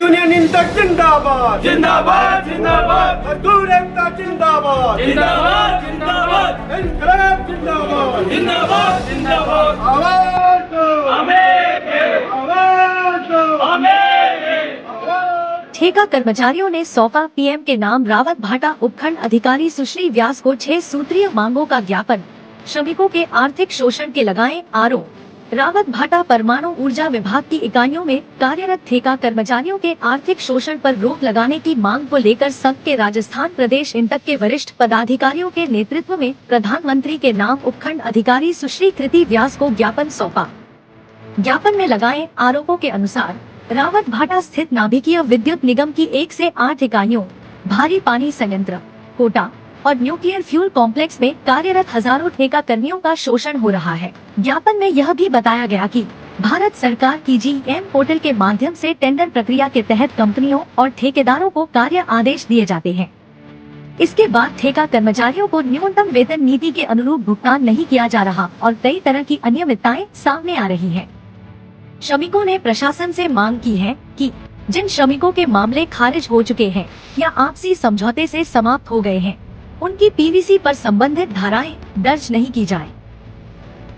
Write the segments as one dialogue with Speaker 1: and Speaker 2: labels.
Speaker 1: Union इंतक जिंदाबाद
Speaker 2: जिंदाबाद जिंदाबाद
Speaker 1: मजदूर एकता जिंदाबाद
Speaker 2: जिंदाबाद जिंदाबाद
Speaker 1: इनकलाब जिंदाबाद
Speaker 2: जिंदाबाद जिंदाबाद
Speaker 1: आवाज दो
Speaker 2: हमें
Speaker 1: आवाज दो
Speaker 2: हमें
Speaker 1: आवाज
Speaker 3: ठेका कर्मचारियों ने सौंपा पीएम के नाम रावत भाटा उपखंड अधिकारी सुश्री व्यास को 6 सूत्रीय मांगों का ज्ञापन। श्रमिकों के आर्थिक शोषण के लगाए आरोप। रावत भाटा परमाणु ऊर्जा विभाग की इकाइयों में कार्यरत ठेका कर्मचारियों के आर्थिक शोषण पर रोक लगाने की मांग को लेकर संघ के राजस्थान प्रदेश इंटक के वरिष्ठ पदाधिकारियों के नेतृत्व में प्रधानमंत्री के नाम उपखंड अधिकारी सुश्री कृति व्यास को ज्ञापन सौंपा। ज्ञापन में लगाए आरोपों के अनुसार रावत भाटा स्थित नाभिकीय विद्युत निगम की 1 से 8 इकाइयों, भारी पानी संयंत्र, कोटा और न्यूक्लियर फ्यूल कॉम्प्लेक्स में कार्यरत हजारों ठेका कर्मियों का शोषण हो रहा है। ज्ञापन में यह भी बताया गया कि भारत सरकार की जीएम पोर्टल के माध्यम से टेंडर प्रक्रिया के तहत कंपनियों और ठेकेदारों को कार्य आदेश दिए जाते हैं। इसके बाद ठेका कर्मचारियों को न्यूनतम वेतन नीति के अनुरूप भुगतान नहीं किया जा रहा और कई तरह की अनियमितताएं सामने आ रही है। श्रमिकों ने प्रशासन से मांग की है कि जिन श्रमिकों के मामले खारिज हो चुके हैं या आपसी समझौते से समाप्त हो गए हैं, उनकी पीवीसी पर संबंधित धाराएं दर्ज नहीं की जाए।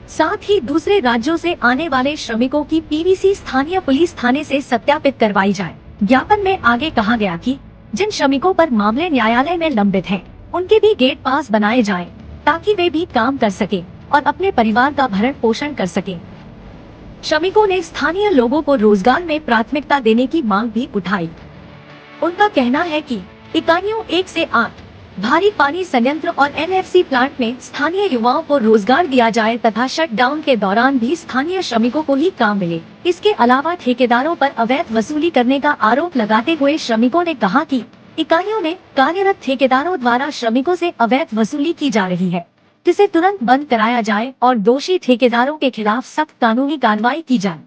Speaker 3: साथ ही दूसरे राज्यों से आने वाले श्रमिकों की पीवीसी स्थानीय पुलिस थाने से सत्यापित करवाई जाए। ज्ञापन में आगे कहा गया कि जिन श्रमिकों पर मामले न्यायालय में लंबित हैं, उनके भी गेट पास बनाए जाएं, ताकि वे भी काम कर सके और अपने परिवार का भरण पोषण कर सके। श्रमिकों ने स्थानीय लोगों को रोजगार में प्राथमिकता देने की मांग भी उठाई। उनका कहना है कि इकाइयों 1 से 8 भारी पानी संयंत्र और एनएफसी प्लांट में स्थानीय युवाओं को रोजगार दिया जाए तथा शटडाउन के दौरान भी स्थानीय श्रमिकों को ही काम मिले। इसके अलावा ठेकेदारों पर अवैध वसूली करने का आरोप लगाते हुए श्रमिकों ने कहा कि इकाइयों में कार्यरत ठेकेदारों द्वारा श्रमिकों से अवैध वसूली की जा रही है, जिसे तुरंत बंद कराया जाए और दोषी ठेकेदारों के खिलाफ सख्त कानूनी कार्रवाई की जाए।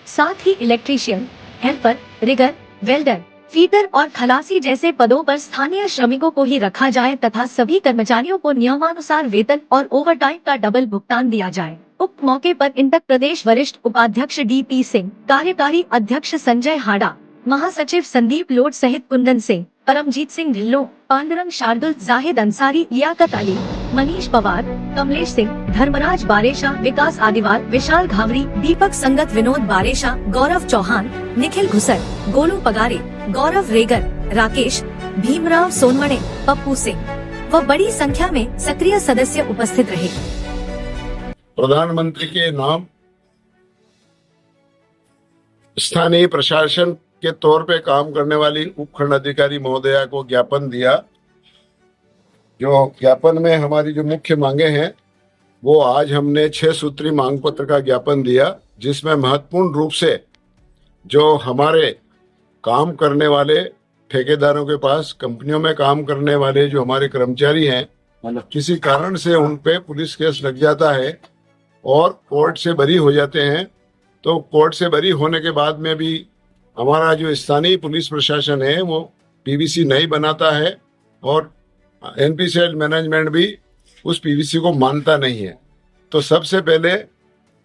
Speaker 3: साथ ही electrician, helper, rigger, welder, feeder और खलासी जैसे पदों पर स्थानीय श्रमिकों को ही रखा जाए तथा सभी कर्मचारियों को नियमानुसार वेतन और ओवरटाइम का डबल भुगतान दिया जाए। उक्त मौके पर इंटक प्रदेश वरिष्ठ उपाध्यक्ष डीपी सिंह, कार्यकारी अध्यक्ष संजय हाडा, महासचिव संदीप लोट सहित कुंदन सिंह, परमजीत सिंह ढिल्लो, पांडुरंग शार्दुल, जाहिद अंसारी, लियाकत अली, मनीष पवार, कमलेश सिंह, धर्मराज बारेशा, विकास आदिवाल, विशाल घावरी, दीपक संगत, विनोद बारेशा, गौरव चौहान, निखिल घुसर, गोलू पगारे, गौरव रेगर, राकेश, भीमराव सोनवणे, पप्पू सिंह व बड़ी संख्या में सक्रिय सदस्य उपस्थित रहे।
Speaker 4: प्रधानमंत्री के नाम स्थानीय प्रशासन के तौर पे काम करने वाली उपखंड अधिकारी महोदया को ज्ञापन दिया। जो ज्ञापन में हमारी जो मुख्य मांगे हैं वो आज हमने 6 सूत्री मांग पत्र का ज्ञापन दिया, जिसमें महत्वपूर्ण रूप से जो हमारे काम करने वाले ठेकेदारों के पास कंपनियों में काम करने वाले जो हमारे कर्मचारी हैं, किसी कारण से उन पे पुलिस केस लग जाता है और कोर्ट से बरी हो जाते हैं, तो कोर्ट से बरी होने के बाद में भी हमारा जो स्थानीय पुलिस प्रशासन है वो पीवीसी नहीं बनाता है और एनपीसीएल मैनेजमेंट भी उस पीवीसी को मानता नहीं है। तो सबसे पहले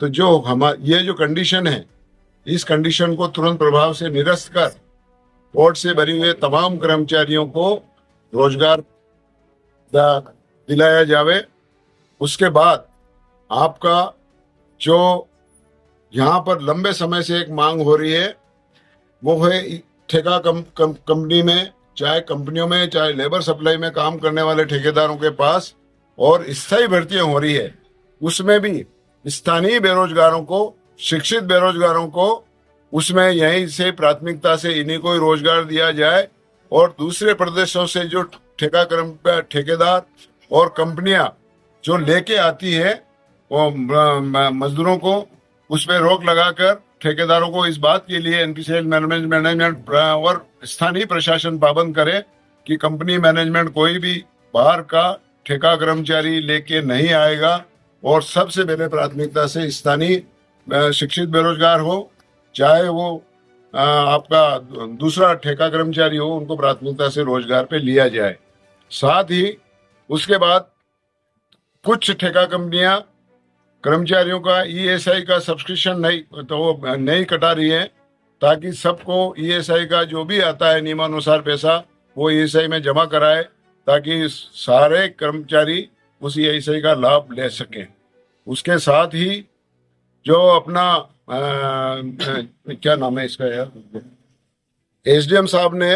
Speaker 4: तो जो ये जो कंडीशन है, इस कंडीशन को तुरंत प्रभाव से निरस्त कर कोर्ट से भरे हुए तमाम कर्मचारियों को रोजगार दिलाया जावे। उसके बाद आपका जो यहाँ पर लंबे समय से एक मांग हो रही है वो है ठेका कंपनी में, चाहे कंपनियों में, चाहे लेबर सप्लाई में काम करने वाले ठेकेदारों के पास और स्थायी भर्तियां हो रही है, उसमें भी स्थानीय बेरोजगारों को, शिक्षित बेरोजगारों को उसमें यहीं से प्राथमिकता से इन्हीं को ही रोजगार दिया जाए और दूसरे प्रदेशों से जो ठेकेदार और कंपनियां जो लेके आती है वो मजदूरों को, उस पर रोक लगाकर ठेकेदारों को इस बात के लिए एनपीसीएल मैनेजमेंट और स्थानीय प्रशासन पाबंद करे कि कंपनी मैनेजमेंट कोई भी बाहर का ठेका कर्मचारी लेके नहीं आएगा और सबसे पहले प्राथमिकता से स्थानीय शिक्षित बेरोजगार हो, चाहे वो आपका दूसरा ठेका कर्मचारी हो, उनको प्राथमिकता से रोजगार पे लिया जाए। साथ ही उसके बाद कुछ ठेका कंपनियां कर्मचारियों का ईएसआई का सब्सक्रिप्शन नहीं कटा रही है ताकि सबको ईएसआई का जो भी आता है नियमानुसार पैसा वो ईएसआई में जमा कराए, ताकि सारे कर्मचारी उस ईएसआई का लाभ ले सकें। उसके साथ ही जो अपना क्या नाम है इसका यार, एसडीएम साहब ने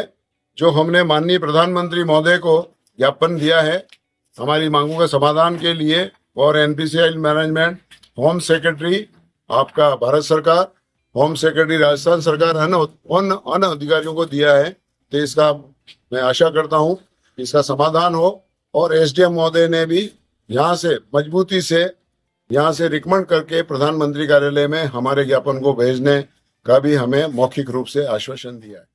Speaker 4: जो हमने माननीय प्रधानमंत्री महोदय को ज्ञापन दिया है हमारी मांगों के समाधान के लिए, और एनपीसीआई मैनेजमेंट, होम सेक्रेटरी आपका भारत सरकार, होम सेक्रेटरी राजस्थान सरकार, अन्य अधिकारियों को दिया है। तो इसका मैं आशा करता हूं इसका समाधान हो, और एसडीएम महोदय ने भी यहाँ से मजबूती से यहाँ से रिकमेंड करके प्रधानमंत्री कार्यालय में हमारे ज्ञापन को भेजने का भी हमें मौखिक रूप से आश्वासन दिया है।